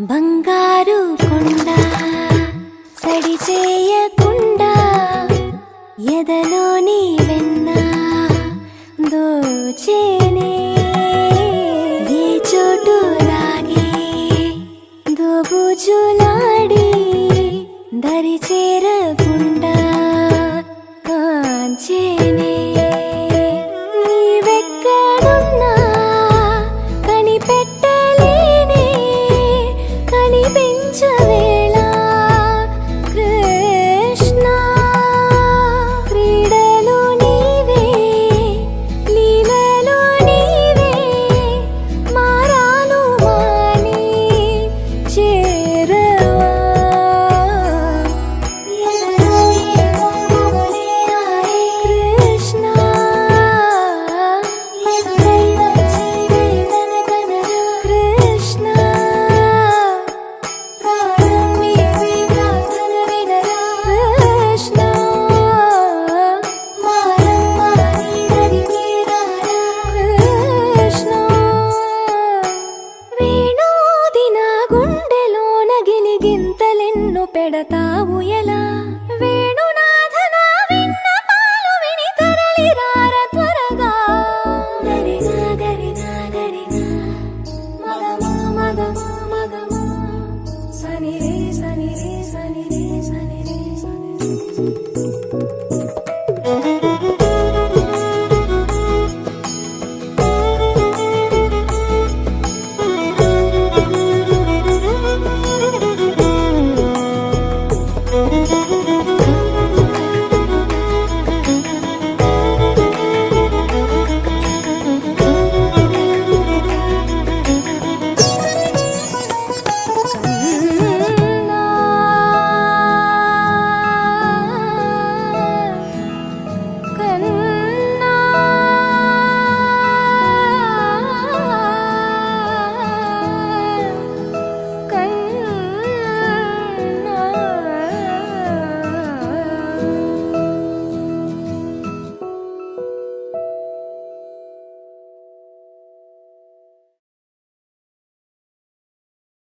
బంగారు కొండ సడి చేయకుండా ఎదలోని వెన్న దోచేనే ఏ చోటు లాగే దోబుజులాడి దరి చేరకుండా కాంచేనే నీవెక్కడున్నా కనిపెట్టలేనే కనిపించవేళ కృష్ణ క్రీడలు నీవే లీలలు నీవే మారాను మాని చేరవా కృష్ణ కృష్ణ పెడతావు ఎలా వేణునాథన విన్నపాలు విని తరలిరార త్వరగా గరిగా గరిగా గరిగా మగమా మగమా మగమా సని రే సని రే సని రే సని రే సని